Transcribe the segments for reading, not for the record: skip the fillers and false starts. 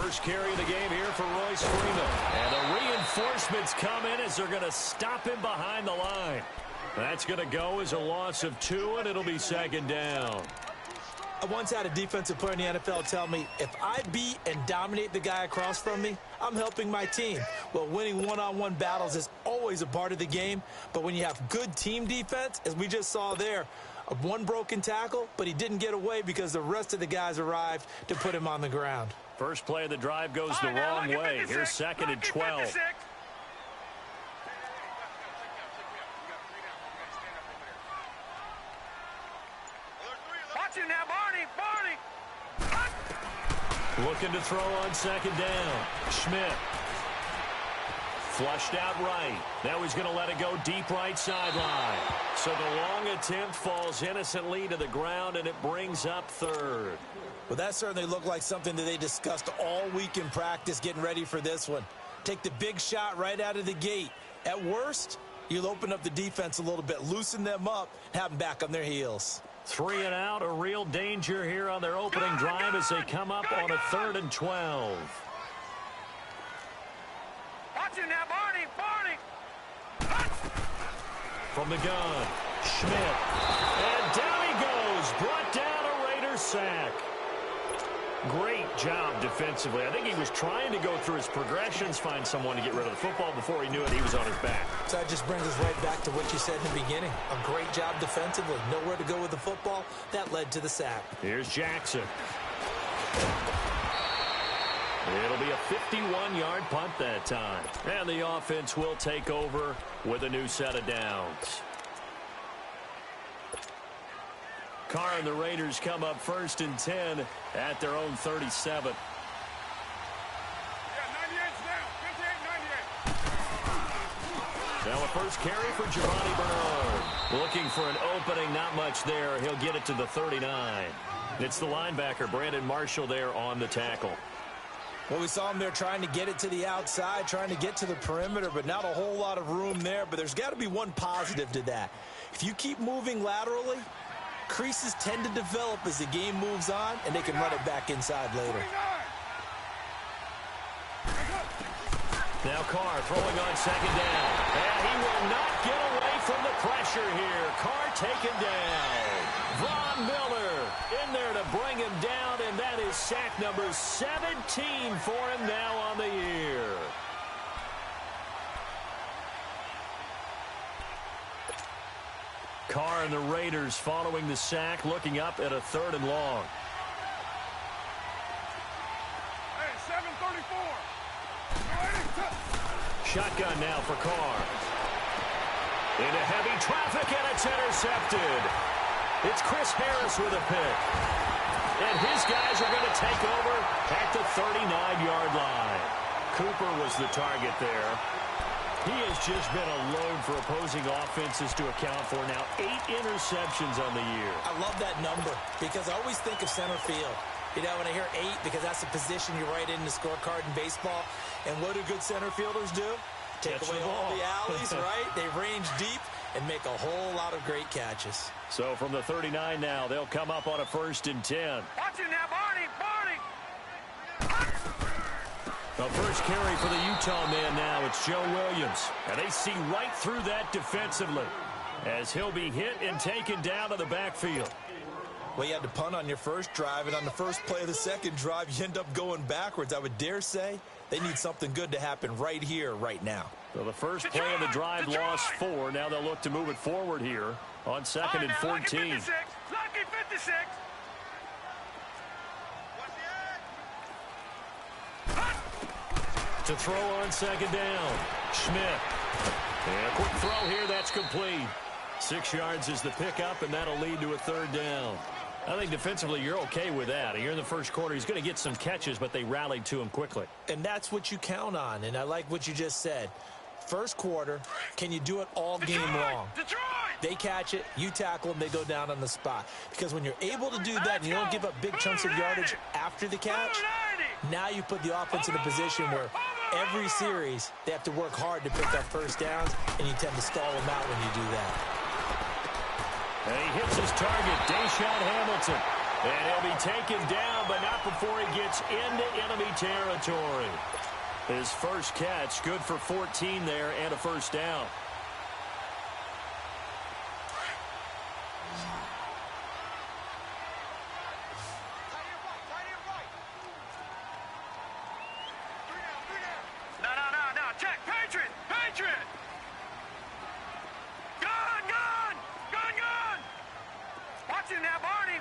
First carry of the game here for Royce Freeman. And the reinforcements come in as they're going to stop him behind the line. That's going to go as a loss of 2, and it'll be second down. I once had a defensive player in the NFL tell me, if I beat and dominate the guy across from me, I'm helping my team. Well, winning one-on-one battles is always a part of the game, but when you have good team defense, as we just saw there, one broken tackle, but he didn't get away because the rest of the guys arrived to put him on the ground. First play of the drive goes the wrong way. Here's second and 12. Looking to throw on second down. Schmidt. Flushed out right. Now he's going to let it go deep right sideline. So the long attempt falls innocently to the ground, and it brings up third. Well, that certainly looked like something that they discussed all week in practice getting ready for this one. Take the big shot right out of the gate. At worst, you'll open up the defense a little bit, loosen them up, have them back on their heels. 3 and out, a real danger here on their opening drive as they come up on a 3rd and 12. Watch it now, Barney. From the gun, Schmidt. And down he goes, brought down a Raider sack. Great job defensively. I think he was trying to go through his progressions, find someone to get rid of the football. Before he knew it, he was on his back. So that just brings us right back to what you said in the beginning. A great job defensively. Nowhere to go with the football. That led to the sack. Here's Jackson. It'll be a 51-yard punt that time. And the offense will take over with a new set of downs. Carr and the Raiders come up 1st and 10 at their own 37. Now a first carry for Giovanni Bernard. Looking for an opening, not much there. He'll get it to the 39. It's the linebacker, Brandon Marshall, there on the tackle. Well, we saw him there trying to get it to the outside, trying to get to the perimeter, but not a whole lot of room there. But there's got to be one positive to that. If you keep moving laterally, creases tend to develop as the game moves on, and they can run it back inside later. Now Carr throwing on second down. And he will not get away from the pressure here. Carr taken down. Von Miller in there to bring him down, and that is sack number 17 for him now on the year. Carr and the Raiders following the sack, looking up at a 3rd and long. Hey, 7:34. Shotgun now for Carr. Into heavy traffic, and it's intercepted. It's Chris Harris with a pick. And his guys are going to take over at the 39-yard line. Cooper was the target there. He has just been a load for opposing offenses to account for. Now 8 interceptions on the year. I love that number because I always think of center field. You know, when I hear 8, because that's the position you write in the scorecard in baseball. And what do good center fielders do? Take away all the alleys, right? They range deep and make a whole lot of great catches. So from the 39 now, they'll come up on a 1st and 10. Watch it now, Barney. The first carry for the Utah man now, it's Joe Williams. And they see right through that defensively as he'll be hit and taken down to the backfield. Well, you had to punt on your first drive, and on the first play of the second drive, you end up going backwards. I would dare say they need something good to happen right here, right now. So the first play of the drive lost 4. Now they'll look to move it forward here on 2nd and 14. Lucky 56. To throw on second down. Schmidt. And a quick throw here, that's complete. 6 yards is the pickup, and that'll lead to a 3rd down. I think defensively you're okay with that. Here in the first quarter, he's going to get some catches, but they rallied to him quickly. And that's what you count on, and I like what you just said. First quarter, can you do it all game long? They catch it, you tackle them, they go down on the spot. Because when you're able to do that and you don't give up big chunks of yardage after the catch, now you put the offense in a position where every series they have to work hard to pick up first downs, and you tend to stall them out when you do that. And he hits his target, Deshaun Hamilton. And he'll be taken down, but not before he gets into enemy territory. His first catch, good for 14 there and a first down. No. Check. Patriot. Gun. Watch him now, Barney.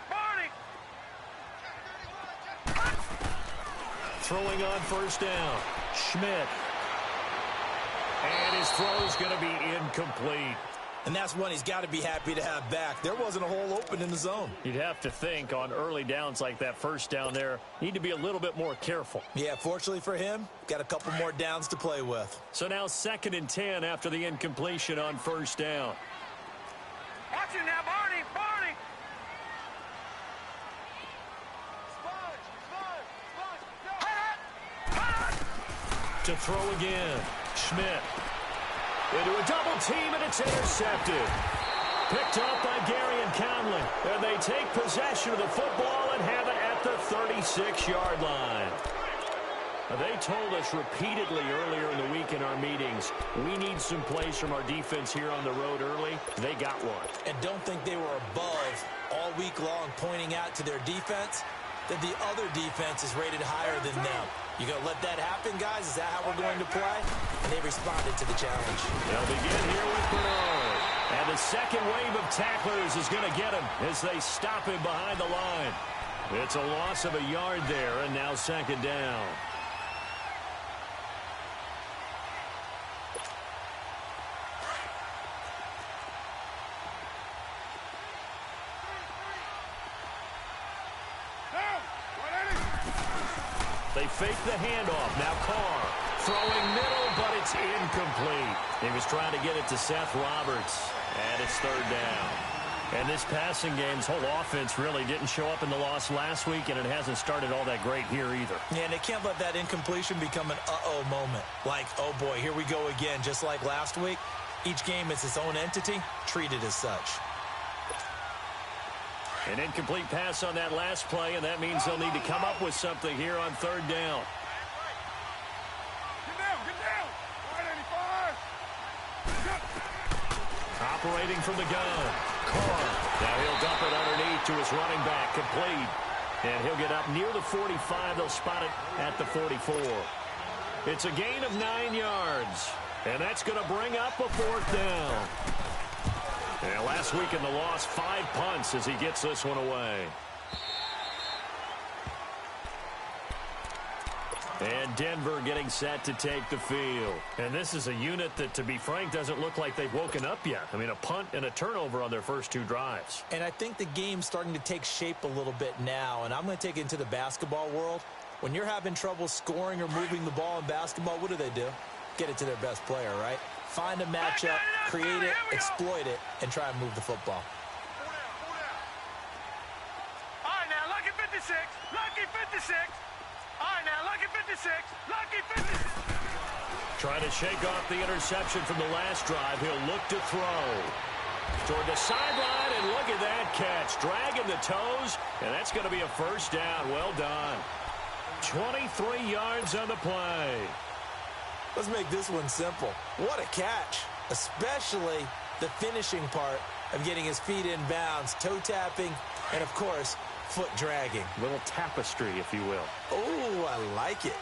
Throwing on first down. Schmidt. And his throw's going to be incomplete. And that's one he's got to be happy to have back. There wasn't a hole open in the zone. You'd have to think on early downs like that first down there, need to be a little bit more careful. Yeah, fortunately for him, got a couple more downs to play with. So now 2nd and 10 after the incompletion on first down. Watch him now, Barney. To throw again. Schmidt. Into a double team, and it's intercepted. Picked up by Gary and Conley. And they take possession of the football and have it at the 36-yard line. Now, they told us repeatedly earlier in the week in our meetings, we need some plays from our defense here on the road early. They got one. And don't think they were above all week long pointing out to their defense that the other defense is rated higher than them. You going to let that happen, guys? Is that how we're going to play? And they responded to the challenge. They'll begin here with Bernard. And the second wave of tacklers is going to get him as they stop him behind the line. It's a loss of a yard there, and now 2nd down. They fake the handoff. Now Carr throwing middle, but it's incomplete. He was trying to get it to Seth Roberts, and it's 3rd down. And this passing game's whole offense really didn't show up in the loss last week, and it hasn't started all that great here either. Yeah, and they can't let that incompletion become an uh-oh moment. Like, oh boy, here we go again, just like last week. Each game is its own entity, treated as such. An incomplete pass on that last play, and that means they'll need to come up with something here on 3rd down. Get down. 185. Operating from the gun. Carr. Now he'll dump it underneath to his running back. Complete. And he'll get up near the 45. They'll spot it at the 44. It's a gain of 9 yards. And that's going to bring up a 4th down. And last week in the loss, 5 punts as he gets this one away. And Denver getting set to take the field. And this is a unit that, to be frank, doesn't look like they've woken up yet. I mean, a punt and a turnover on their first 2 drives. And I think the game's starting to take shape a little bit now. And I'm going to take it into the basketball world. When you're having trouble scoring or moving the ball in basketball, what do? Get it to their best player, right? Find a matchup, create it, exploit it, and try and move the football. All right, now, lucky 56. All right, now, lucky 56. Trying to shake off the interception from the last drive. He'll look to throw. Toward the sideline, and look at that catch. Dragging the toes, and that's going to be a first down. Well done. 23 yards on the play. Let's make this one simple. What a catch, especially the finishing part of getting his feet in bounds, toe tapping, and, of course, foot dragging. Little tapestry, if you will. Oh, I like it.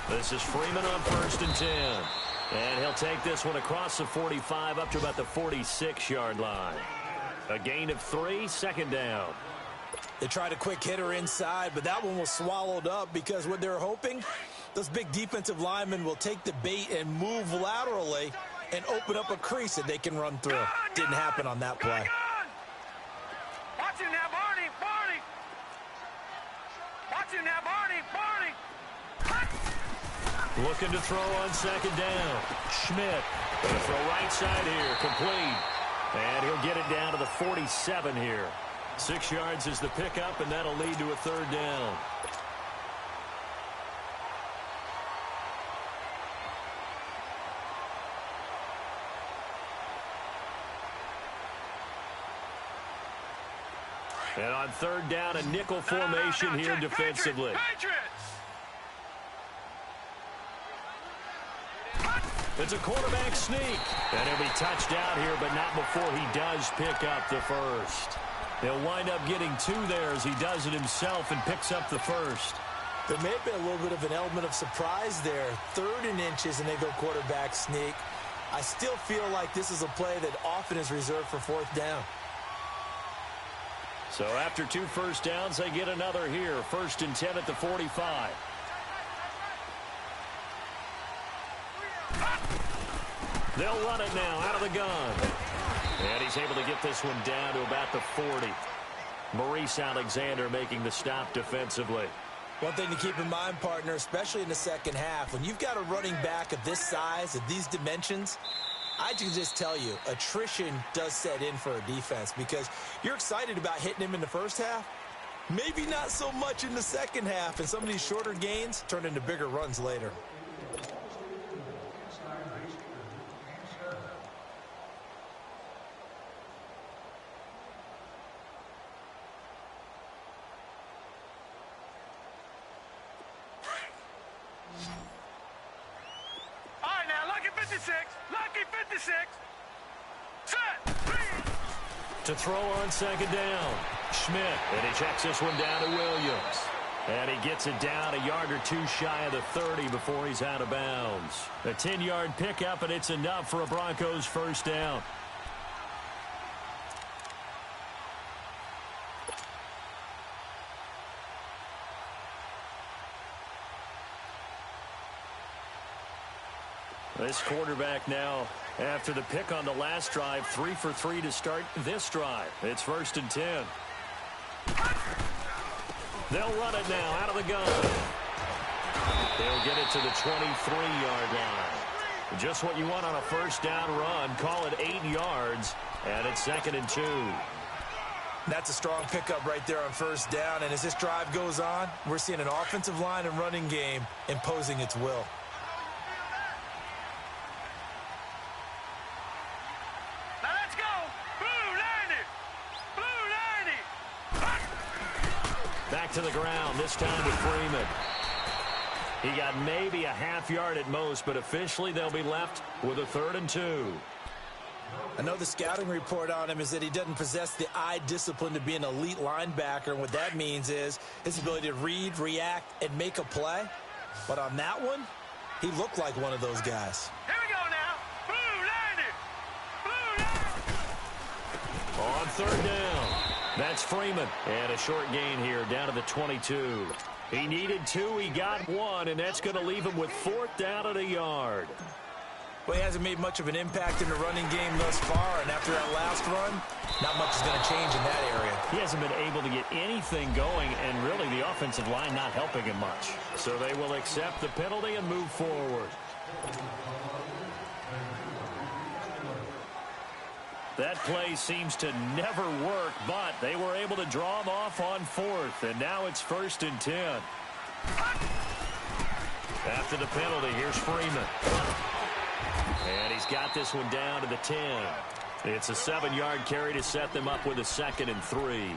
This is Freeman on 1st and 10. And he'll take this one across the 45 up to about the 46-yard line. A gain of 3, 2nd down. They tried a quick hitter inside, but that one was swallowed up because what they're hoping, those big defensive linemen will take the bait and move laterally and open up a crease that they can run through. Didn't happen on that play. Watch him now, Barney. Watch him now, Barney. Looking to throw on 2nd down. Schmidt. Gonna throw right side here. Complete. And he'll get it down to the 47 here. 6 yards is the pickup, and that'll lead to a 3rd down. And on third down, a nickel formation here defensively. It's a quarterback sneak. And he'll be touched out here, but not before he does pick up the first. He'll wind up getting 2 there as he does it himself and picks up the first. There may have been a little bit of an element of surprise there. 3rd and inches, and they go quarterback sneak. I still feel like this is a play that often is reserved for 4th down. So after 2 first downs, they get another here. 1st and 10 at the 45. They'll run it now out of the gun. And he's able to get this one down to about the 40. Maurice Alexander making the stop defensively. One thing to keep in mind, partner, especially in the second half, when you've got a running back of this size, of these dimensions, I can just tell you, attrition does set in for a defense because you're excited about hitting him in the first half. Maybe not so much in the second half, and some of these shorter gains turn into bigger runs later. To throw on second down, Schmidt, and he checks this one down to Williams. And he gets it down a yard or 2 shy of the 30 before he's out of bounds. A 10-yard pickup, and it's enough for a Broncos first down. This quarterback now, after the pick on the last drive, 3 for 3 to start this drive. It's 1st and 10. They'll run it now out of the gun. They'll get it to the 23-yard line. Just what you want on a first down run. Call it 8 yards, and it's 2nd and 2. That's a strong pickup right there on first down, and as this drive goes on, we're seeing an offensive line and running game imposing its will. Back to the ground, this time with Freeman. He got maybe a half yard at most, but officially they'll be left with a 3rd and 2. I know the scouting report on him is that he doesn't possess the eye discipline to be an elite linebacker, and what that means is his ability to read, react, and make a play. But on that one, he looked like one of those guys. Here we go now. Blue, On 3rd down. That's Freeman. And a short gain here down to the 22. He needed 2. He got 1, and that's going to leave him with 4th down at a yard. Well, he hasn't made much of an impact in the running game thus far, and after that last run, not much is going to change in that area. He hasn't been able to get anything going, and really the offensive line not helping him much. So they will accept the penalty and move forward. That play seems to never work, but they were able to draw him off on 4th, and now it's 1st and 10. After the penalty, here's Freeman. And he's got this one down to the 10. It's a 7-yard carry to set them up with a 2nd and 3.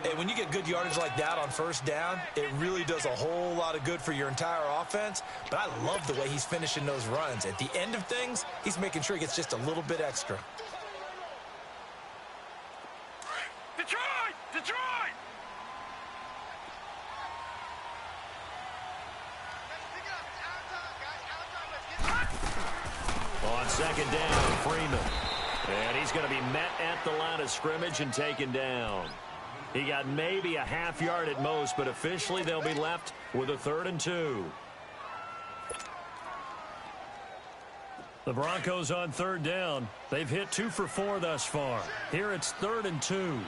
Hey, when you get good yardage like that on first down, it really does a whole lot of good for your entire offense. But I love the way he's finishing those runs. At the end of things, he's making sure he gets just a little bit extra. Detroit! On 2nd down, Freeman. And he's going to be met at the line of scrimmage and taken down. He got maybe a half yard at most, but officially they'll be left with a 3rd and 2. The Broncos on 3rd down. They've hit 2 for 4 thus far. Here it's 3rd and 2.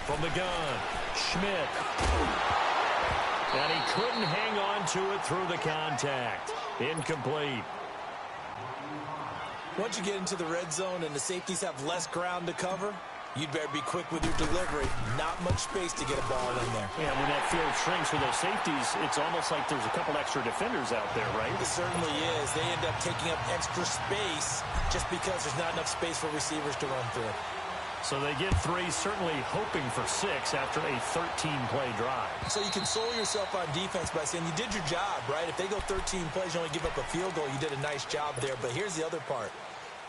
From the gun, Schmidt. And he couldn't hang on to it through the contact. Incomplete. Once you get into the red zone and the safeties have less ground to cover, you'd better be quick with your delivery. Not much space to get a ball in there. Yeah, when that field shrinks with those safeties, it's almost like there's a couple extra defenders out there, right? It certainly is. They end up taking up extra space just because there's not enough space for receivers to run through. So they get 3, certainly hoping for 6 after a 13-play drive. So you console yourself on defense by saying you did your job, right? If they go 13 plays, you only give up a field goal, you did a nice job there. But here's the other part.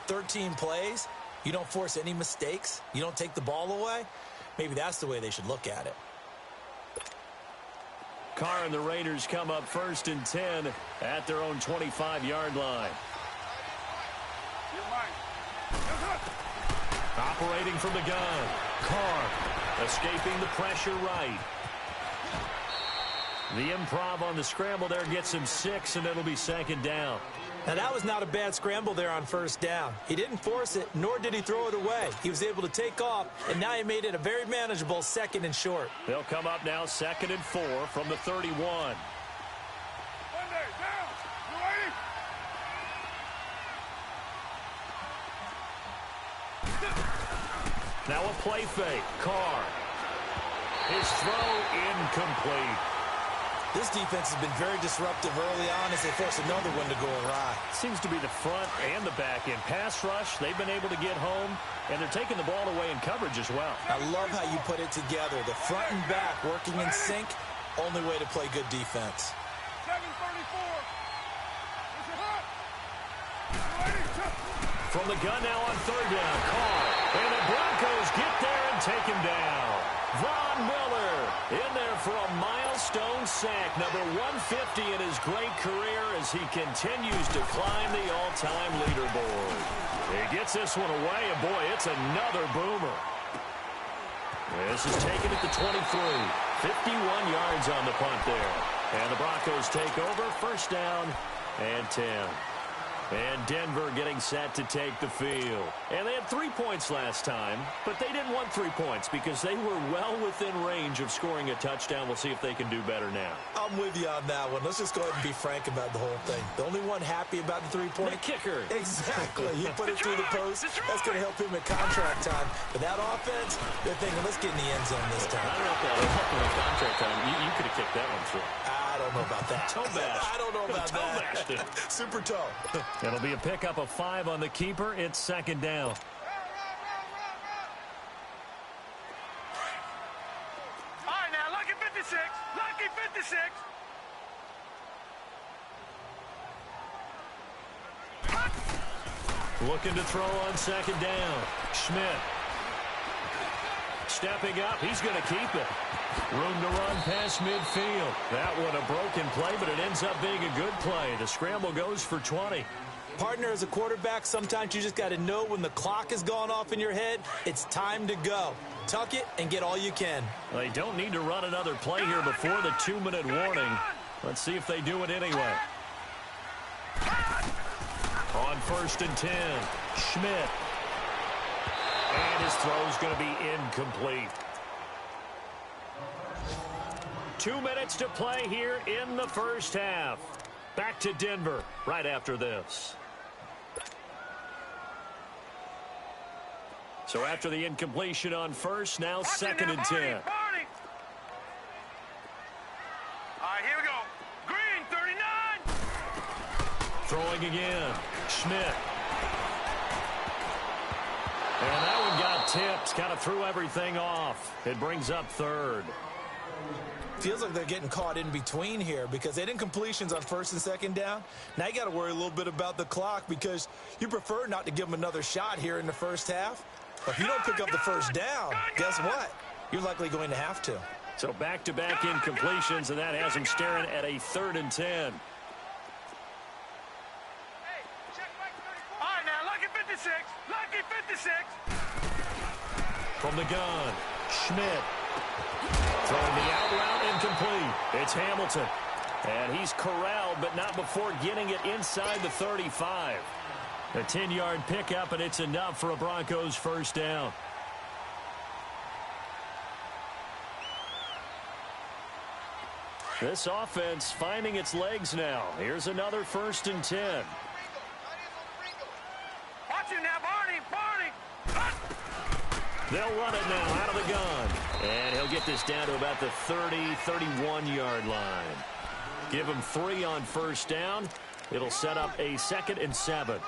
13 plays, you don't force any mistakes, you don't take the ball away. Maybe that's the way they should look at it. Carr and the Raiders come up 1st and 10 at their own 25-yard line. Operating from the gun. Carr escaping the pressure right. The improv on the scramble there gets him 6, and it'll be 2nd down. Now, that was not a bad scramble there on 1st down. He didn't force it, nor did he throw it away. He was able to take off, and now he made it a very manageable 2nd and short. They'll come up now 2nd and 4 from the 31. Now a play fake. Carr. His throw incomplete. This defense has been very disruptive early on as they force another one to go awry. Seems to be the front and the back end. Pass rush, they've been able to get home, and they're taking the ball away in coverage as well. I love how you put it together. The front and back working in sync, only way to play good defense. 734. From the gun now on 3rd down. Carr. And the Broncos get there and take him down. Von Miller in there for a milestone sack, number 150 in his great career as he continues to climb the all-time leaderboard. He gets this one away, and boy, it's another boomer. This is taken at the 23. 51 yards on the punt there. And the Broncos take over, 1st down and 10. And Denver getting set to take the field. And they had 3 points last time, but they didn't want 3 points because they were well within range of scoring a touchdown. We'll see if they can do better now. I'm with you on that one. Let's just go ahead and be frank about the whole thing. The only one happy about the 3-point? The kicker. Exactly. He put it through the post. That's going to help him at contract time. But that offense, they're thinking, let's get in the end zone this time. I don't know if that would help him at contract time. You could have kicked that one through. I don't know about that. Toe bash. I don't know about that. Super toe. It'll be a pickup of 5 on the keeper. It's 2nd down. All right, now, lucky 56. Lucky 56. Looking to throw on 2nd down. Schmidt. Stepping up. He's going to keep it. Room to run past midfield. That one a broken play, but it ends up being a good play. The scramble goes for 20. Partner, as a quarterback, sometimes you just got to know when the clock has gone off in your head, it's time to go. Tuck it and get all you can. They don't need to run another play here before the 2-minute warning. Let's see if they do it anyway. On 1st and 10, Schmidt. And his throw's going to be incomplete. 2 minutes to play here in the 1st half. Back to Denver right after this. So after the incompletion on 1st, now 2nd and 10. All right, here we go. Green, 39. Throwing again. Schmidt. And that one got tipped. Kind of threw everything off. It brings up 3rd. Feels like they're getting caught in between here because they did completions on 1st and 2nd down. Now you got to worry a little bit about the clock because you prefer not to give them another shot here in the 1st half. But if you don't pick up the 1st down, guess what? You're likely going to have to. So back-to-back incompletions, and that has them staring at a 3rd and 10. All right, now, lucky 56. Lucky 56. From the gun, Schmidt. Throwing the out route incomplete. It's Hamilton. And he's corralled, but not before getting it inside the 35. A 10-yard pickup, and it's enough for a Broncos 1st down. This offense finding its legs now. Here's another 1st and 10. Watch it now, Barney. Barney. They'll run it now out of the gun. And he'll get this down to about the 30, 31-yard line. Give him 3 on first down. It'll set up a 2nd and 7.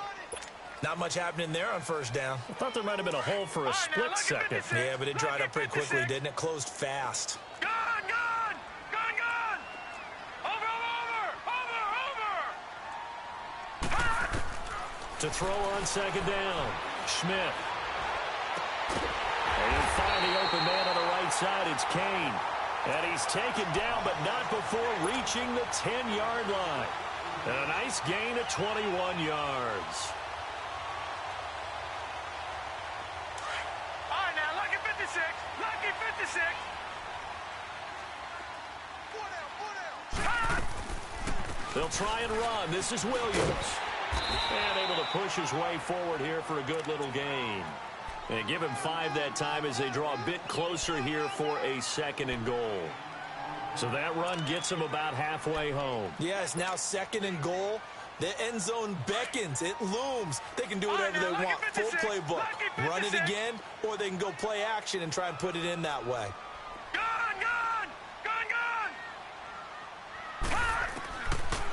Not much happening there on first down. I thought there might have been a hole for a split second. Yeah, but it dried up pretty quickly, didn't it? Closed fast. Gun! Over! To throw on 2nd down. Schmidt. And he'll find the open man on the right side. It's Kane. And he's taken down, but not before reaching the 10-yard line. And a nice gain of 21 yards. All right, now, lucky 56. Lucky 56. They'll try and run. This is Williams. And able to push his way forward here for a good little gain. And give him 5 that time as they draw a bit closer here for a 2nd and goal. So that run gets them about halfway home. Yeah, it's now 2nd and goal. The end zone beckons. It looms. They can do whatever they want. Full playbook. Run it again, or they can go play action and try and put it in that way.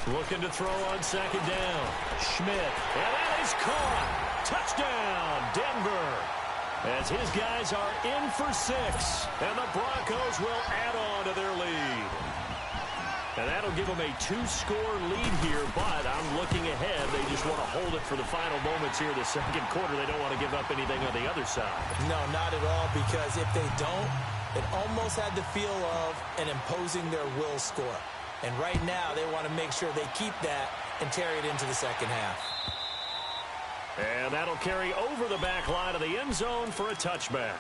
Looking to throw on 2nd down. Schmidt. And that is caught. Touchdown, Denver. As his guys are in for 6. And the Broncos will add on to their lead. And that'll give them a 2-score lead here, but I'm looking ahead. They just want to hold it for the final moments here in the 2nd quarter. They don't want to give up anything on the other side. No, not at all, because if they don't, it almost had the feel of an imposing their will score. And right now, they want to make sure they keep that and carry it into the 2nd half. And that'll carry over the back line of the end zone for a touchback.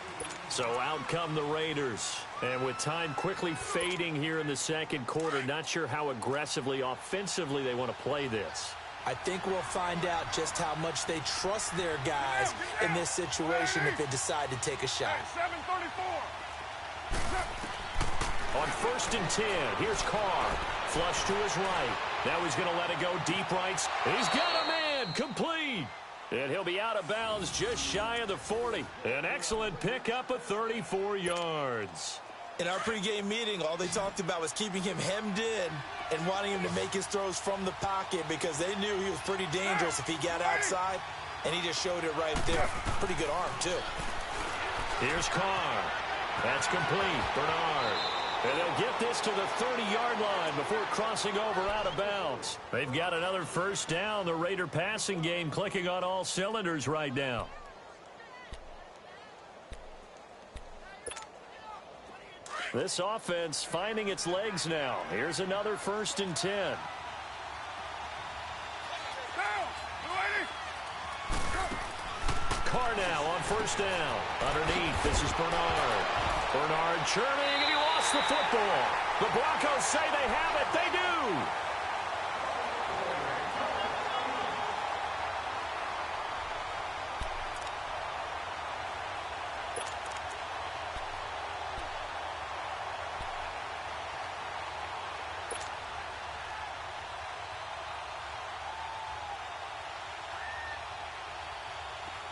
So out come the Raiders. And with time quickly fading here in the 2nd quarter, not sure how aggressively, offensively they want to play this. I think we'll find out just how much they trust their guys in this situation if they decide to take a shot. 7:34. On 1st and 10, here's Carr. Flush to his right. Now he's going to let it go deep right. He's got a man complete. And he'll be out of bounds just shy of the 40. An excellent pickup of 34 yards. In our pregame meeting, all they talked about was keeping him hemmed in and wanting him to make his throws from the pocket because they knew he was pretty dangerous if he got outside, and he just showed it right there. Pretty good arm, too. Here's Carr. That's complete. Bernard. And they'll get this to the 30-yard line before crossing over out of bounds. They've got another first down. The Raider passing game clicking on all cylinders right now. This offense finding its legs now. Here's another 1st and 10. Carr now on 1st down. Underneath, this is Bernard. Bernard churning, and he lost the football. The Broncos say they have it. They do.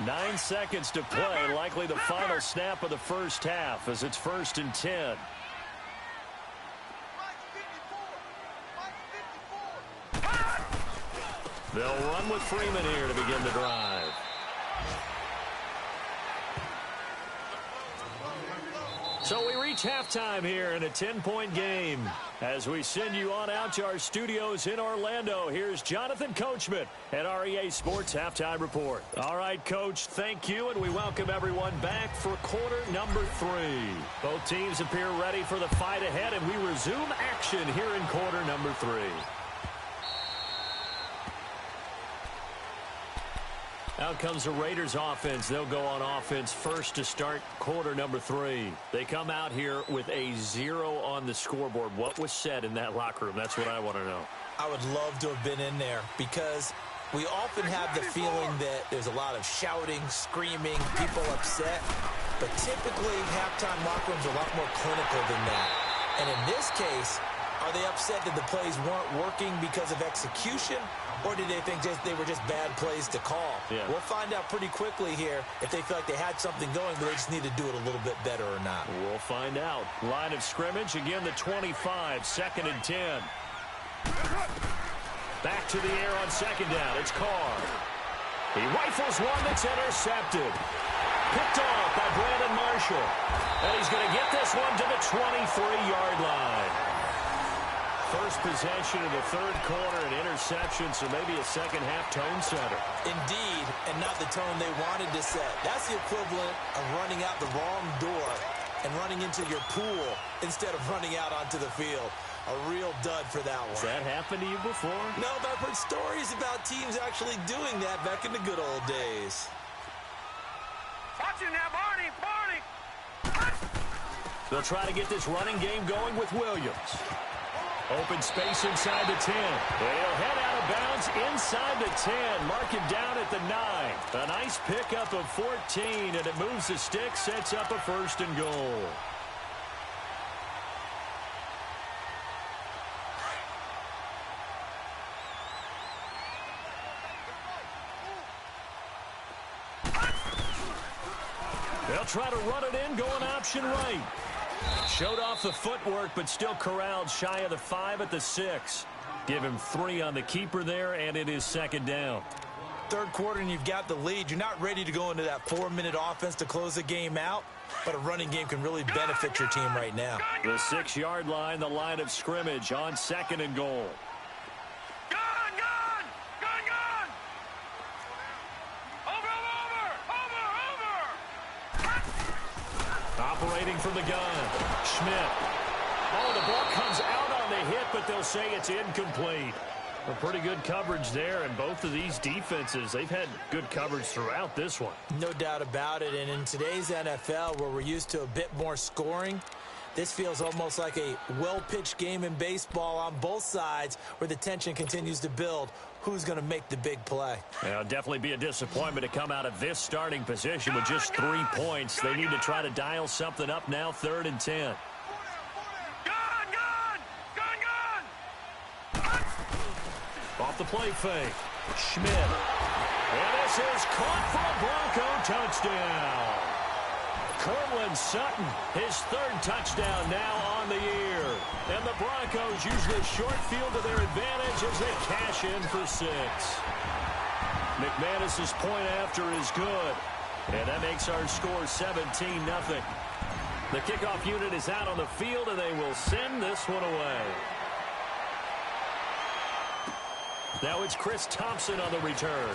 Nine seconds to play, likely the final snap of the first half as it's 1st and 10. They'll run with Freeman here to begin the drive. So we reach halftime here in a 10-point game. As we send you on out to our studios in Orlando, here's Jonathan Coachman at REA Sports Halftime Report. All right, Coach, thank you, and we welcome everyone back for quarter number 3. Both teams appear ready for the fight ahead, and we resume action here in quarter number 3. Out comes the Raiders offense. They'll go on offense first to start quarter number 3. They come out here with a 0 on the scoreboard. What was said in that locker room? That's what I want to know. I would love to have been in there because we often have the feeling that there's a lot of shouting, screaming, people upset. But typically, halftime locker rooms are a lot more clinical than that. And in this case, are they upset that the plays weren't working because of execution? Or did they think they were just bad plays to call? Yeah. We'll find out pretty quickly here if they feel like they had something going, but they just need to do it a little bit better or not. We'll find out. Line of scrimmage, again the 25, 2nd and 10. Back to the air on 2nd down. It's Carr. He rifles one that's intercepted. Picked off by Brandon Marshall. And he's going to get this one to the 23-yard line. First possession of the 3rd quarter, an interception, so maybe a second-half tone setter. Indeed, and not the tone they wanted to set. That's the equivalent of running out the wrong door and running into your pool instead of running out onto the field. A real dud for that one. Has that happened to you before? No, but I've heard stories about teams actually doing that back in the good old days. Watch it now, Barney! Barney! They'll try to get this running game going with Williams. Open space inside the 10. They'll head out of bounds inside the 10. Mark him down at the 9. A nice pickup of 14, and it moves the stick, sets up a 1st and goal. They'll try to run it in, going option right. Showed off the footwork, but still corralled shy of the 5 at the 6. Give him 3 on the keeper there, and it is 2nd down. 3rd quarter, and you've got the lead. You're not ready to go into that 4-minute offense to close the game out, but a running game can really benefit your team right now. The 6-yard line, the line of scrimmage on 2nd and goal. Operating from the gun, Schmidt. Oh, the ball comes out on the hit, but they'll say it's incomplete. A pretty good coverage there, and both of these defenses, they've had good coverage throughout this one. No doubt about it, and in today's NFL, where we're used to a bit more scoring, this feels almost like a well-pitched game in baseball on both sides where the tension continues to build. Who's going to make the big play? It'll definitely be a disappointment to come out of this starting position with just 3 points. They need to try to dial something up now, 3rd and 10. Off the play fake. Schmidt. And this is caught for a Bronco touchdown. Cortland Sutton, his 3rd touchdown now on the year. And the Broncos use this short field to their advantage as they cash in for 6. McManus's point after is good. And that makes our score 17-0. The kickoff unit is out on the field, and they will send this one away. Now it's Chris Thompson on the return.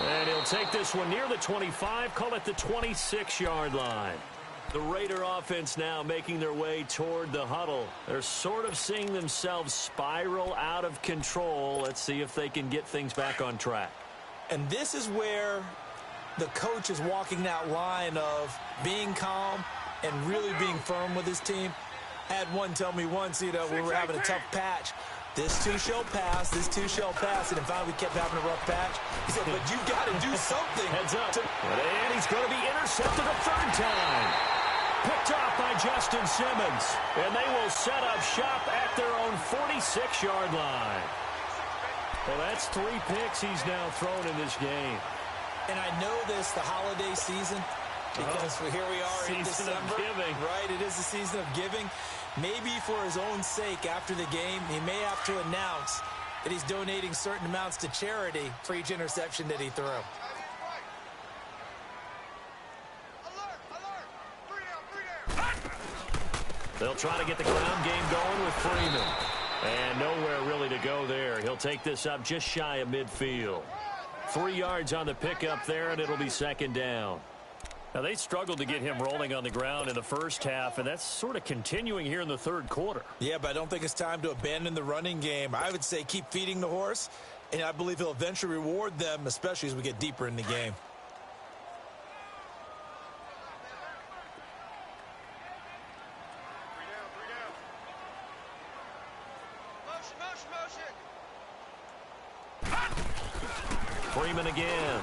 And he'll take this one near the 25, call it the 26-yard line. The Raider offense now making their way toward the huddle. They're sort of seeing themselves spiral out of control. Let's see if they can get things back on track. And this is where the coach is walking that line of being calm and really being firm with his team. I had one tell me once, we were having a tough patch. This too shall pass, this too shall pass, and finally we kept having a rough patch. He said, but you got to do something. Heads up. And he's going to be intercepted a 3rd time. Picked off by Justin Simmons. And they will set up shop at their own 46-yard line. Well, that's 3 picks he's now thrown in this game. And I know this, the holiday season, because here we are in December. Season of giving. Right, it is the season of giving. Maybe for his own sake after the game, he may have to announce that he's donating certain amounts to charity for each interception that he threw. They'll try to get the ground game going with Freeman. And nowhere really to go there. He'll take this up just shy of midfield. 3 yards on the pickup there, and it'll be 2nd down. Now, they struggled to get him rolling on the ground in the first half, and that's sort of continuing here in the 3rd quarter. Yeah, but I don't think it's time to abandon the running game. I would say keep feeding the horse, and I believe he'll eventually reward them, especially as we get deeper in the game. Freeman again.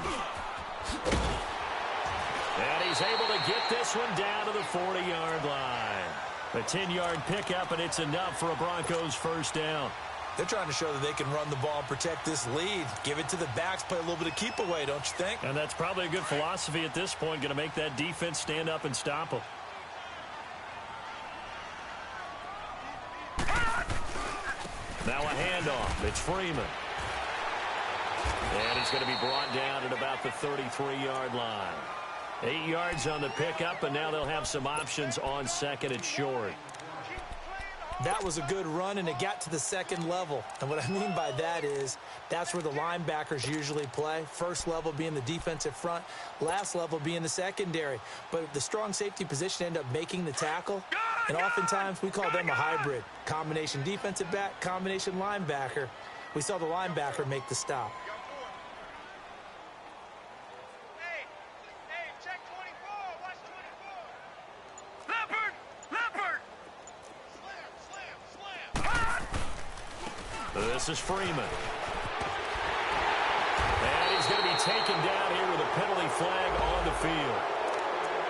And he's able to get this one down to the 40-yard line. A 10-yard pickup, and it's enough for a Broncos 1st down. They're trying to show that they can run the ball and protect this lead. Give it to the backs, play a little bit of keep away, don't you think? And that's probably a good philosophy at this point, going to make that defense stand up and stop them. Now a handoff. It's Freeman. And he's going to be brought down at about the 33-yard line. 8 yards on the pickup, and now they'll have some options on second and short. That was a good run, and it got to the second level. And what I mean by that is that's where the linebackers usually play. First level being the defensive front, last level being the secondary. But the strong safety position ended up making the tackle, and oftentimes we call them a hybrid. Combination defensive back, combination linebacker. We saw the linebacker make the stop. This is Freeman. And he's going to be taken down here with a penalty flag on the field.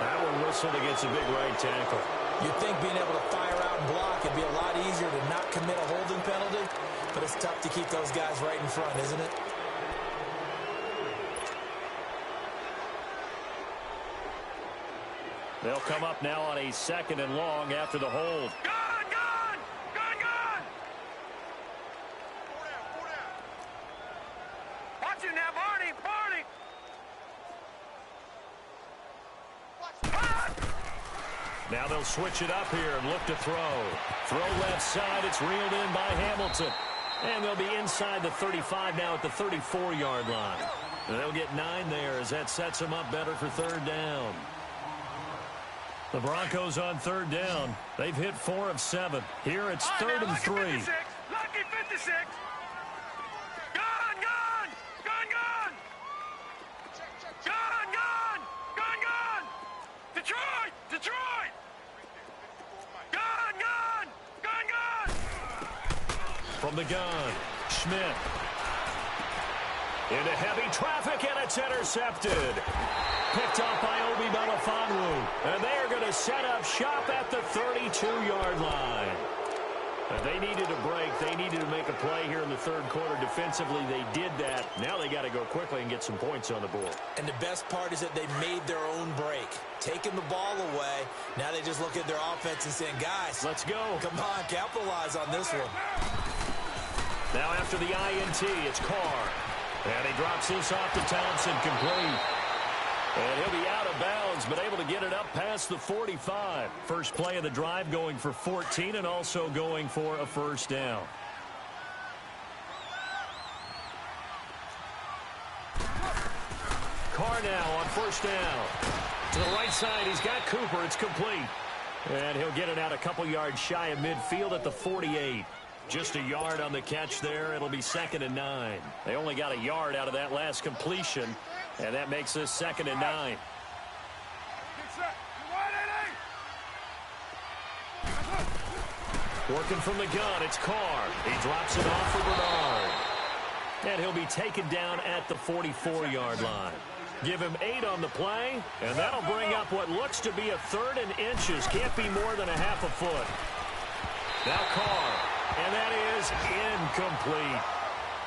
That one whistled against a big right tackle. You'd think being able to fire out and block would be a lot easier to not commit a holding penalty, but it's tough to keep those guys right in front, isn't it? They'll come up now on a second and long after the hold. Now they'll switch it up here and look to throw. Throw left side. It's reeled in by Hamilton. And they'll be inside the 35 now at the 34-yard line. And they'll get 9 there as that sets them up better for third down. The Broncos on third down. They've hit 4 of 7. Here it's third and 3. Lucky 56. Detroit! From the gun, Schmidt. Into heavy traffic, and it's intercepted. Picked up by Obi Melifonwu. And they are going to set up shop at the 32-yard line. And they needed a break. They needed to make a play here in the third quarter. Defensively, they did that. Now they got to go quickly and get some points on the board. And the best part is that they made their own break. Taking the ball away. Now they just look at their offense and saying, guys, let's go. Come on, capitalize on this one. Now after the INT, it's Carr. And he drops this off to Thompson, complete. And he'll be out of bounds, but able to get it up past the 45. First play of the drive going for 14 and also going for a first down. Carr now on first down. To the right side, he's got Cooper. It's complete. And he'll get it out a couple yards shy of midfield at the 48. Just a yard on the catch there. It'll be 2nd and 9. They only got a yard out of that last completion, and that makes this 2nd and 9. Working from the gun, it's Carr. He drops it off for Bernard. And he'll be taken down at the 44-yard line. Give him 8 on the play, and that'll bring up what looks to be a 3rd and inches. Can't be more than a half a foot. Now Carr. And that is incomplete.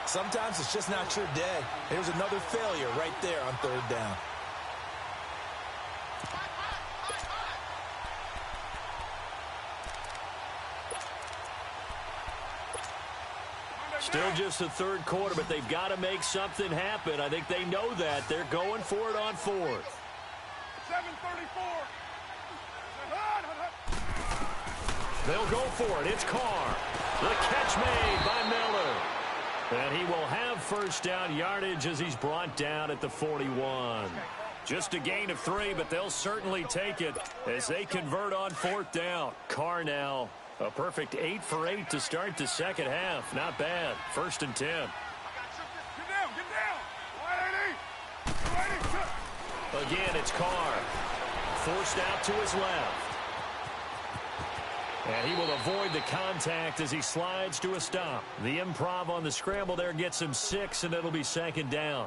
Sometimes it's just not your day. There's another failure right there on third down. Still just the third quarter, but they've got to make something happen. I think they know that. They're going for it on 4th. 7:34. They'll go for it. It's Carr. The catch made by Miller. And he will have first down yardage as he's brought down at the 41. Just a gain of 3, but they'll certainly take it as they convert on 4th down. Carr now, a perfect 8 for 8 to start the second half. Not bad. 1st and 10. Get down. Again, it's Carr. Forced out to his left. And he will avoid the contact as he slides to a stop. The improv on the scramble there gets him 6, and it'll be 2nd down.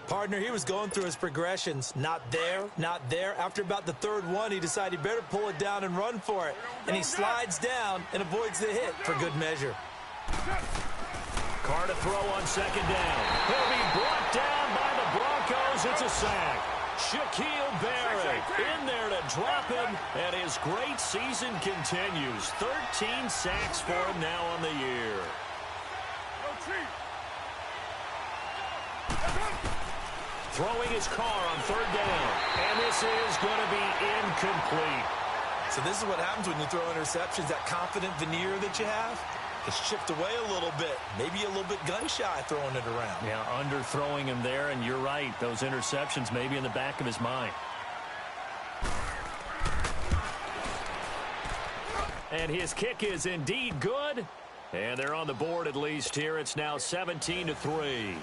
Partner, he was going through his progressions. Not there, not there. After about the 3rd one, he decided he better pull it down and run for it. And he slides down and avoids the hit for good measure. Carr to throw on second down. He'll be brought down by the Broncos. It's a sack. Shaquille Barrett in there to drop him, and his great season continues. 13 sacks for him now on the year. Throwing his Carr on third down, and this is going to be incomplete. So this is what happens when you throw interceptions. That confident veneer that you have gets chipped away a little bit. Maybe a little bit gun-shy throwing it around. Yeah, underthrowing him there, and you're right. Those interceptions may be in the back of his mind. And his kick is indeed good. And they're on the board at least here. It's now 17-3.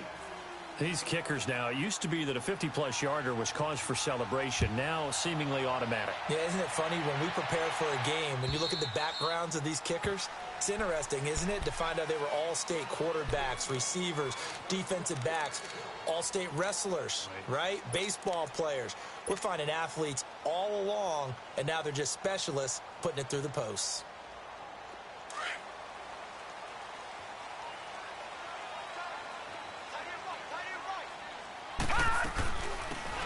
These kickers now, it used to be that a 50-plus yarder was cause for celebration. Now seemingly automatic. Yeah, isn't it funny when we prepare for a game, when you look at the backgrounds of these kickers, it's interesting, isn't it, to find out they were all-state quarterbacks, receivers, defensive backs, all-state wrestlers, right? Baseball players. We're finding athletes all along, and now they're just specialists putting it through the posts.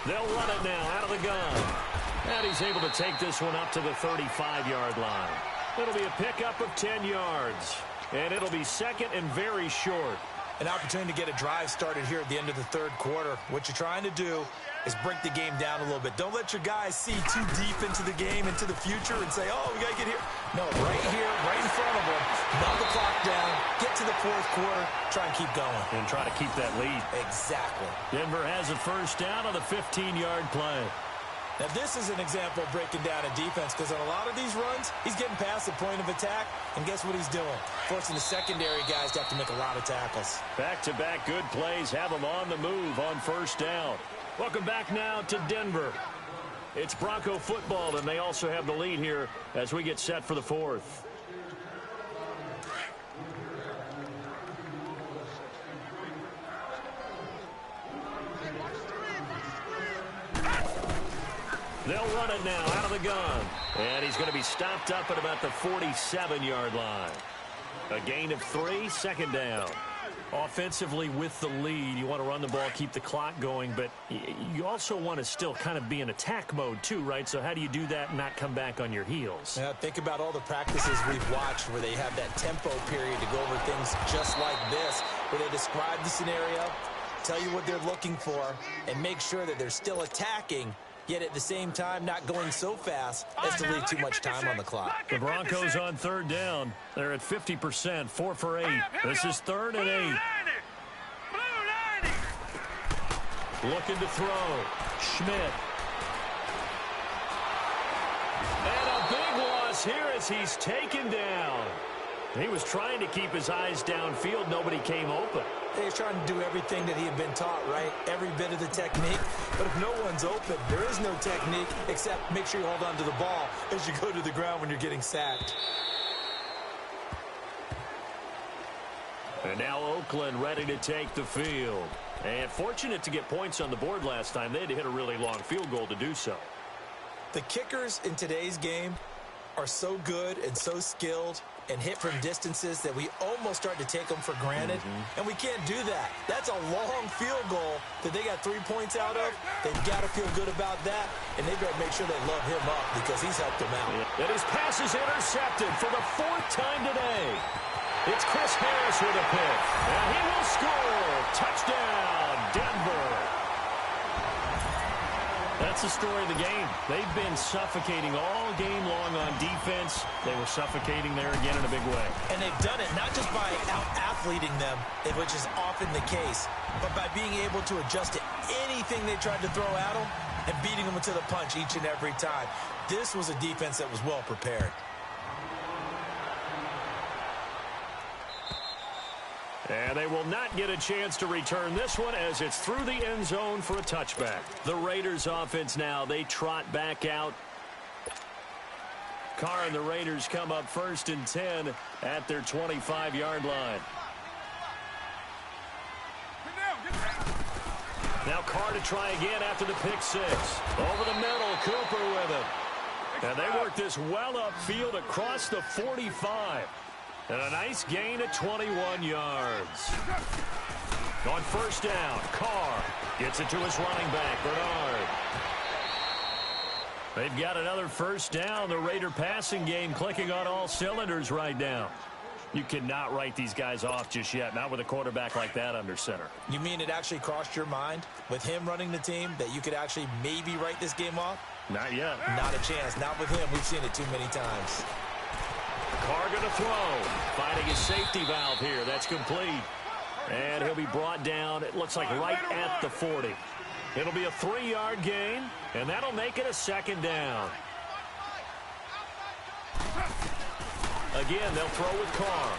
They'll run it now out of the gun. And he's able to take this one up to the 35-yard line. It'll be a pickup of 10 yards. And it'll be second and very short. An opportunity to get a drive started here at the end of the third quarter. What you're trying to do is break the game down a little bit. Don't let your guys see too deep into the game, into the future, and say, oh, we got to get here. No, right here, right in front of them. Knock the clock down, get to the fourth quarter, try and keep going. And try to keep that lead. Exactly. Denver has a first down on the 15-yard play. Now, this is an example of breaking down a defense, because on a lot of these runs, he's getting past the point of attack, and guess what he's doing? Forcing the secondary guys to have to make a lot of tackles. Back-to-back good plays have them on the move on first down. Welcome back now to Denver. It's Bronco football, and they also have the lead here as we get set for the fourth. They'll run it now out of the gun. And he's going to be stopped up at about the 47-yard line. A gain of 3, second down. Offensively with the lead, you want to run the ball, keep the clock going, but you also want to still kind of be in attack mode too, right? So how do you do that and not come back on your heels? Yeah, think about all the practices we've watched where they have that tempo period to go over things just like this, where they describe the scenario, tell you what they're looking for, and make sure that they're still attacking, yet at the same time not going so fast as to leave too much time on the clock. The Broncos on third down. They're at 50%, 4 for 8. This is 3rd and 8. Looking to throw. Schmidt. And a big loss here as he's taken down. He was trying to keep his eyes downfield. Nobody came open. He's trying to do everything that he had been taught, right? Every bit of the technique. But if no one's open, there is no technique except make sure you hold on to the ball as you go to the ground when you're getting sacked. And now Oakland ready to take the field. And fortunate to get points on the board last time. They had to hit a really long field goal to do so. The kickers in today's game are so good and so skilled and hit from distances that we almost start to take them for granted. And we can't do that. That's a long field goal that they got 3 points out of. They've got to feel good about that, and they better make sure they love him up because he's helped them out. And his pass is intercepted for the 4th time today. It's Chris Harris with a pick, and he will score. Touchdown, Denver. That's the story of the game. They've been suffocating all game long on defense. They were suffocating there again in a big way. And they've done it not just by out-athleting them, which is often the case, but by being able to adjust to anything they tried to throw at them and beating them to the punch each and every time. This was a defense that was well prepared. And they will not get a chance to return this one as it's through the end zone for a touchback. The Raiders offense now, they trot back out. Carr and the Raiders come up 1st and 10 at their 25-yard line. Now Carr to try again after the pick 6. Over the middle, Cooper with it. And they work this well upfield across the 45. And a nice gain of 21 yards. On first down, Carr gets it to his running back, Bernard. They've got another first down. The Raider passing game clicking on all cylinders right now. You cannot write these guys off just yet, not with a quarterback like that under center. You mean it actually crossed your mind with him running the team that you could actually maybe write this game off? Not yet. Not a chance. Not with him. We've seen it too many times. Carr going to throw. Finding his safety valve here. That's complete. And he'll be brought down, it looks like right at the 40. It'll be a 3-yard gain, and that'll make it a second down. Again, they'll throw with Carr.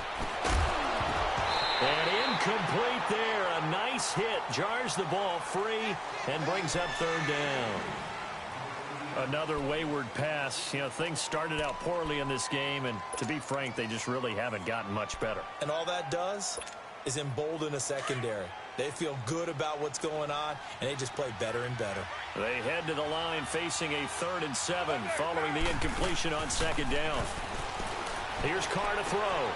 And incomplete there. A nice hit. Jars the ball free and brings up third down. Another wayward pass. You know, things started out poorly in this game, and to be frank, they just really haven't gotten much better. And all that does is embolden a secondary. They feel good about what's going on, and they just play better and better. They head to the line facing a 3rd and 7 following the incompletion on second down. Here's Carr to throw.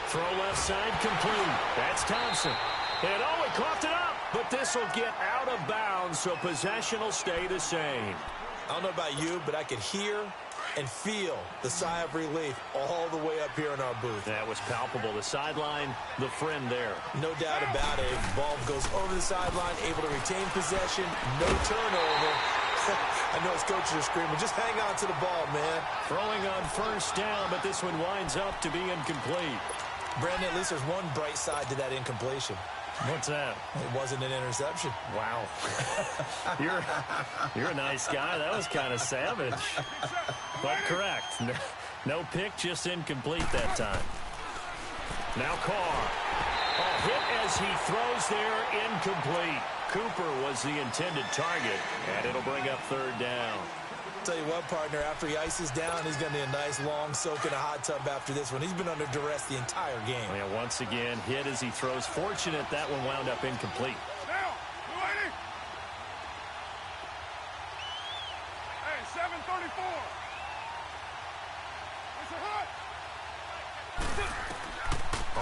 Throw left side complete. That's Thompson. And oh, he coughed it up. But this will get out of bounds, so possession will stay the same. I don't know about you, but I could hear and feel the sigh of relief all the way up here in our booth. That was palpable. The sideline, the friend there. No doubt about it. Ball goes over the sideline, able to retain possession, no turnover. I know his coaches are screaming, just hang on to the ball, man. Throwing on first down, but this one winds up to be incomplete. Brandon, at least there's one bright side to that incompletion. What's that? It wasn't an interception. Wow. You're a nice guy. That was kind of savage. But correct. No pick, just incomplete that time. Now Carr. A hit as he throws there, incomplete. Cooper was the intended target, and it'll bring up third down. Tell you what, partner, after he ices down, he's going to need a nice long soak in a hot tub after this one. He's been under duress the entire game. And once again, hit as he throws. Fortunate that one wound up incomplete. Now, lady. Hey, 734. It's a hut.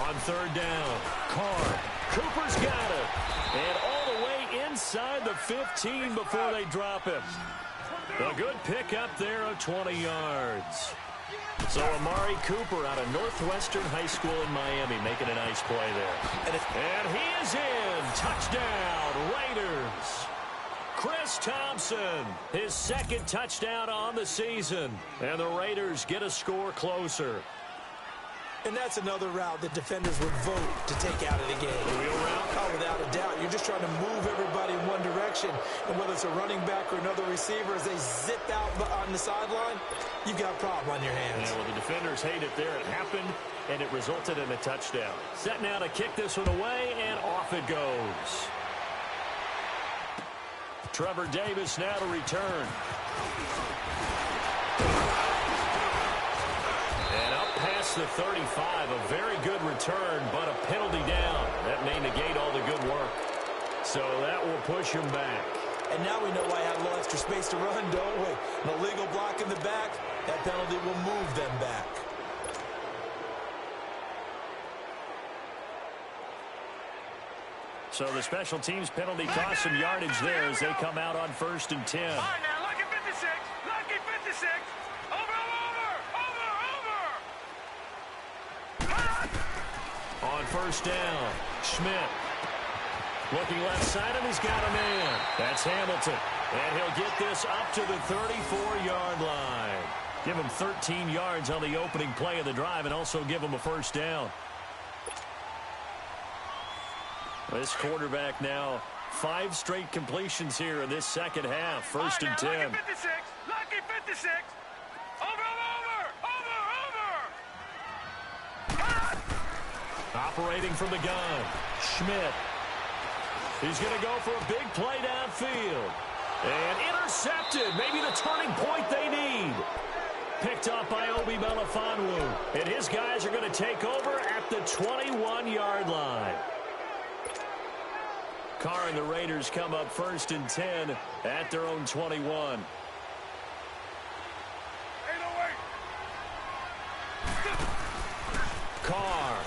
On third down, Carr. Cooper's got it. And all the way inside the 15 before they drop him. A good pickup there of 20 yards. So Amari Cooper out of Northwestern High School in Miami making a nice play there. And he is in. Touchdown, Raiders. Chris Thompson, his second touchdown on the season. And the Raiders get a score closer. And that's another route that defenders would vote to take out of the game. Wheel route? Oh, without a doubt. You're just trying to move everybody in one direction. And whether it's a running back or another receiver, as they zip out on the sideline, you've got a problem on your hands. Yeah, well, the defenders hate it there. It happened, and it resulted in a touchdown. Set now to kick this one away, and off it goes. Trevor Davis now to return. Past the 35, a very good return, but a penalty down. That may negate all the good work. So that will push him back. And now we know why I had a little extra space to run, don't we? An illegal block in the back, that penalty will move them back. So the special teams penalty cost some yardage there as they come out on 1st and 10. All right, now, lucky 56. Lucky 56. On first down, Schmidt. Looking left side, and he's got a man. That's Hamilton. And he'll get this up to the 34-yard line. Give him 13 yards on the opening play of the drive and also give him a first down. This quarterback now, 5 straight completions here in this second half. 1st and 10. Lucky 56. Lucky 56. Operating from the gun, Schmidt. He's going to go for a big play downfield. And intercepted. Maybe the turning point they need. Picked up by Obi Melifonwu. And his guys are going to take over at the 21-yard line. Carr and the Raiders come up 1st and 10 at their own 21. Carr.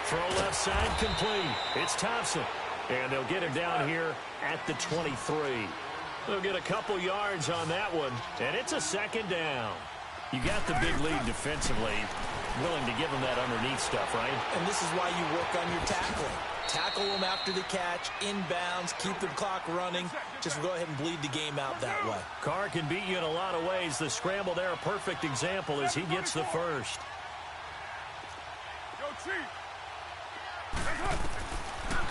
Throw left side complete. It's Thompson. And they'll get him down here at the 23. They'll get a couple yards on that one, and it's a second down. You got the big lead defensively. Willing to give him that underneath stuff, right? And this is why you work on your tackling. Tackle them after the catch, inbounds, keep the clock running. Just go ahead and bleed the game out that way. Carr can beat you in a lot of ways. The scramble there, a perfect example as he gets the first. Go, Chief.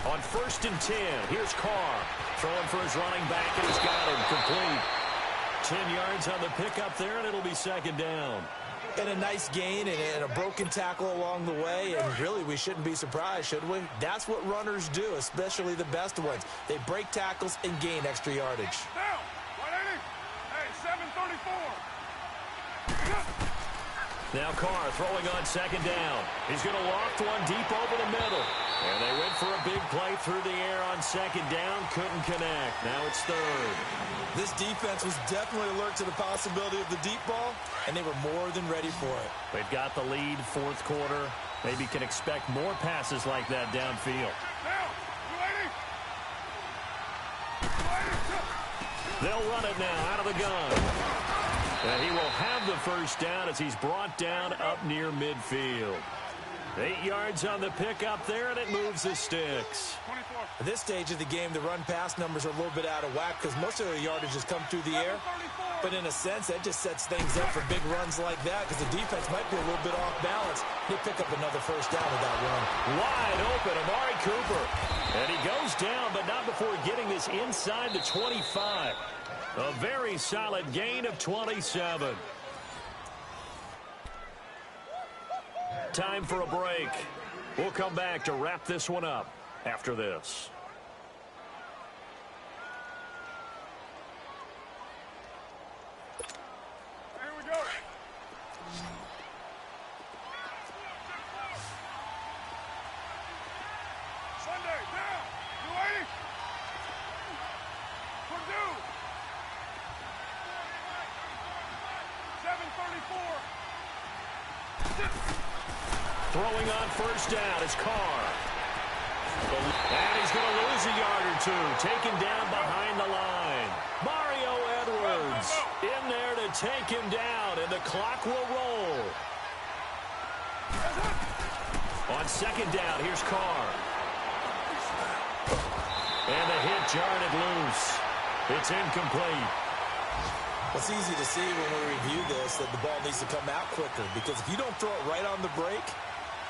On 1st and 10, here's Carr. Throwing for his running back, and he's got him complete. 10 yards on the pickup there, and it'll be second down. And a nice gain and a broken tackle along the way, and really we shouldn't be surprised, should we? That's what runners do, especially the best ones. They break tackles and gain extra yardage. Down. 180. Hey, 734. Now Carr throwing on second down. He's going to loft one deep over the middle. And they went for a big play through the air on second down. Couldn't connect. Now it's third. This defense was definitely alert to the possibility of the deep ball, and they were more than ready for it. They've got the lead, fourth quarter. Maybe can expect more passes like that downfield. Down. 280. They'll run it now out of the gun. And he will have the first down as he's brought down up near midfield. 8 yards on the pickup there, and it moves the sticks. 24. At this stage of the game, the run-pass numbers are a little bit out of whack because most of the yardage has come through the air. But in a sense, that just sets things up for big runs like that because the defense might be a little bit off balance. He'll pick up another first down with that run. Wide open, Amari Cooper. And he goes down, but not before getting this inside the 25. A very solid gain of 27. Time for a break. We'll come back to wrap this one up after this. Here we go. Sunday, down. 280. Purdue. 734. Throwing on first down is Carr. And he's going to lose a yard or two. Taken down behind the line. Mario Edwards in there to take him down, and the clock will roll. On second down, here's Carr. And the hit jarred it loose. It's incomplete. It's easy to see when we review this that the ball needs to come out quicker because if you don't throw it right on the break,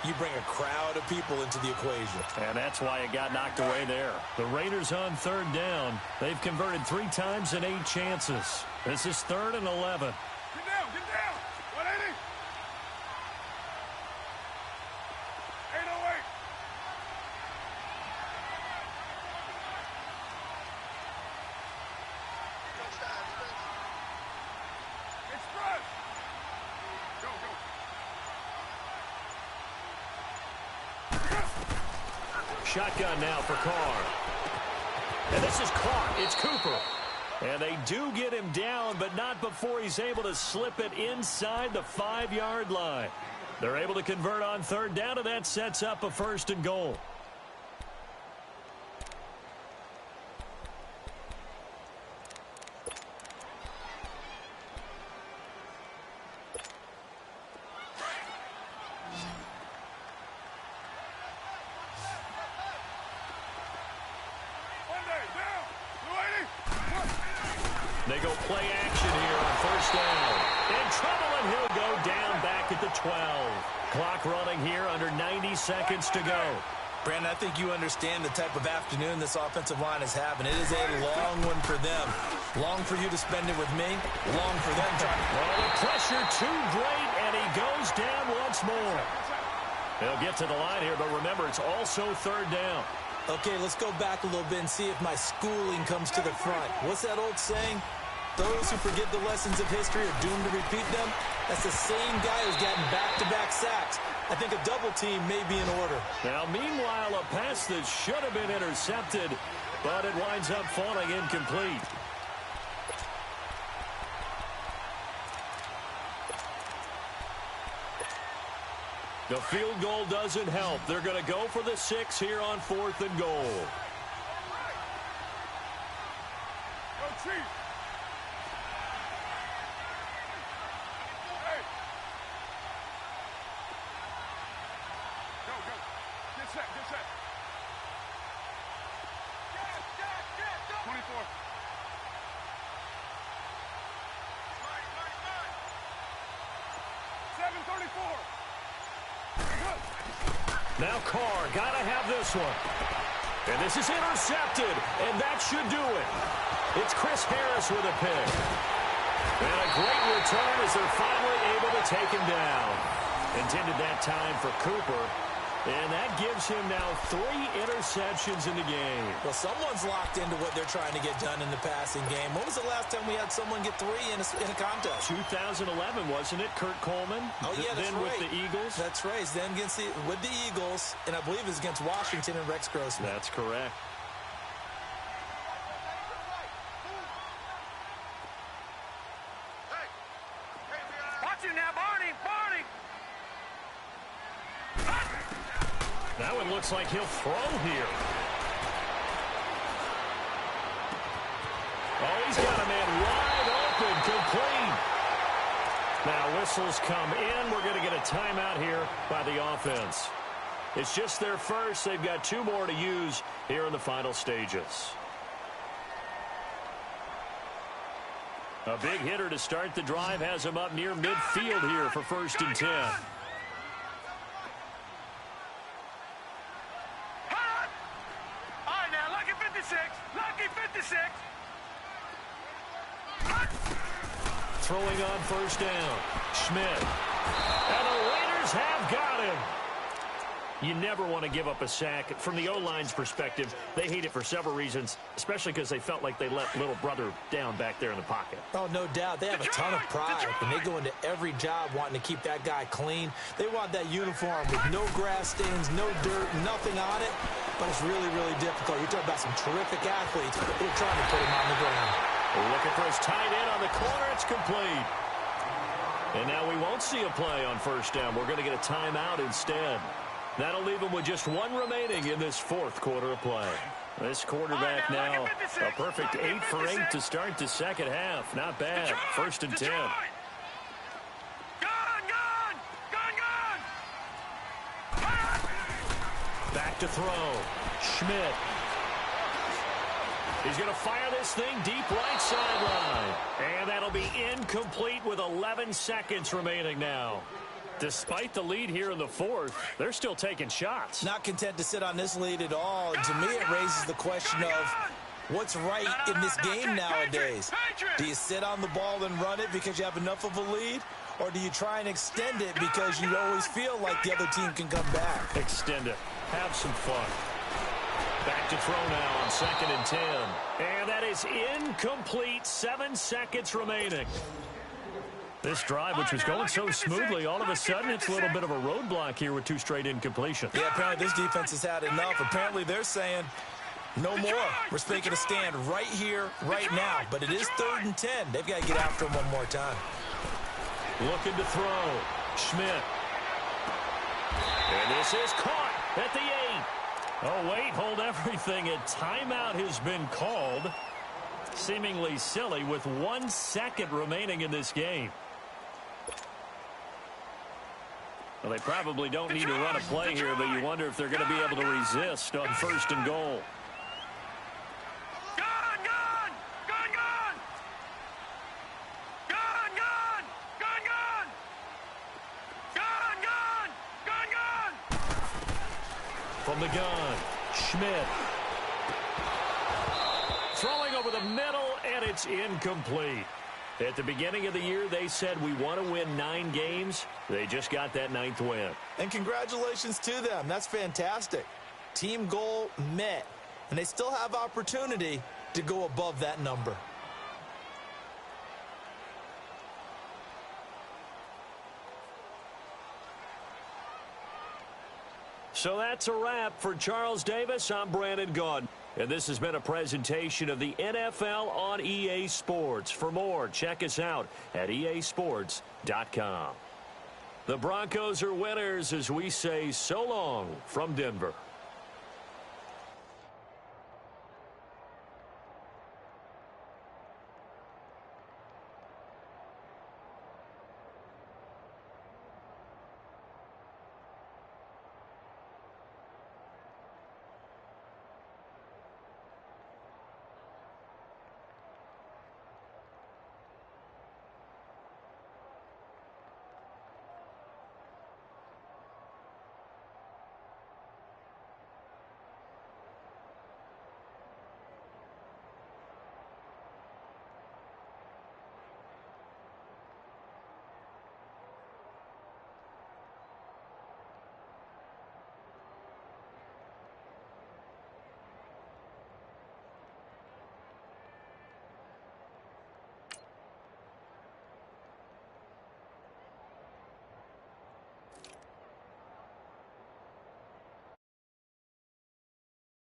you bring a crowd of people into the equation. And that's why it got knocked away there. The Raiders on third down. They've converted 3 times in 8 chances. This is 3rd and 11. Get down, get down. 180. 808. Express. Go, go. Shotgun now for Carr. And this is caught. It's Cooper. And they do get him down, but not before he's able to slip it inside the 5-yard line. They're able to convert on third down, and that sets up a 1st and goal. They go play action here on first down. In trouble, and he'll go down back at the 12. Clock running here under 90 seconds to go. Brandon, I think you understand the type of afternoon this offensive line is having. It is a long one for them. Long for you to spend it with me. Long for them to... Well, the pressure too great, and he goes down once more. They'll get to the line here, but remember, it's also third down. Okay, let's go back a little bit and see if my schooling comes to the front. What's that old saying? Those who forget the lessons of history are doomed to repeat them. That's the same guy who's gotten back-to-back sacks. I think a double team may be in order. Now, meanwhile, a pass that should have been intercepted, but it winds up falling incomplete. The field goal doesn't help. They're going to go for the 6 here on 4th and goal. Go, Chief. Hey. Go. Get set. 24. Now Carr, got to have this one. And this is intercepted, and that should do it. It's Chris Harris with a pick. And a great return as they're finally able to take him down. Intended that time for Cooper. And that gives him now 3 interceptions in the game. Well, someone's locked into what they're trying to get done in the passing game. When was the last time we had someone get 3 in a contest? 2011, wasn't it? Kurt Coleman. Oh, yeah, that's then right. with the Eagles. That's right. Then with the Eagles, and I believe it was against Washington and Rex Grossman. That's correct. Watch it now, Barney. Now it looks like he'll throw here. Oh, he's got a man wide open, complete. Now whistles come in. We're going to get a timeout here by the offense. It's just their first. They've got 2 more to use here in the final stages. A big hitter to start the drive has him up near midfield here for 1st and 10. Throwing on 1st down. Schmidt. And the Raiders have got him. You never want to give up a sack. From the O-line's perspective, they hate it for several reasons, especially because they felt like they let little brother down back there in the pocket. Oh, no doubt. They have a ton of pride, and they go into every job wanting to keep that guy clean. They want that uniform with no grass stains, no dirt, nothing on it, but it's really, really difficult. You're talking about some terrific athletes, but they're trying to put him on the ground. We're looking for his tight end on the corner. It's complete. And now we won't see a play on 1st down. We're going to get a timeout instead. That'll leave him with just 1 remaining in this 4th quarter of play. This quarterback now, a perfect 8 for 8 to start the 2nd half. Not bad. 1st and 10. Back to throw. Schmidt. He's going to fire this thing deep right sideline. And that'll be incomplete with 11 seconds remaining now. Despite the lead here in the 4th, they're still taking shots. Not content to sit on this lead at all. And to me, it raises the question of what's right in this game nowadays. Do you sit on the ball and run it because you have enough of a lead? Or do you try and extend it because you always feel like the other team can come back? Extend it. Have some fun. Back to throw now on 2nd and 10. And that is incomplete. 7 seconds remaining. This drive, which was going so smoothly, all of a sudden it's a little bit of a roadblock here with 2 straight incompletions. Yeah, apparently this defense has had enough. Apparently they're saying no more. We're making a stand right here, right now. But it is 3rd and 10. They've got to get after him one more time. Looking to throw. Schmidt. And this is caught at the 8. Oh, wait, hold everything. A timeout has been called. Seemingly silly with 1 second remaining in this game. Well, they probably don't need to run a play here, but you wonder if they're going to be able to resist on 1st and goal. From the gun, Schmidt. Throwing over the middle, and it's incomplete. At the beginning of the year, they said we want to win 9 games. They just got that 9th win. And congratulations to them. That's fantastic. Team goal met. And they still have opportunity to go above that number. So that's a wrap for Charles Davis. I'm Brandon Gaudin. And this has been a presentation of the NFL on EA Sports. For more, check us out at easports.com. The Broncos are winners as we say so long from Denver.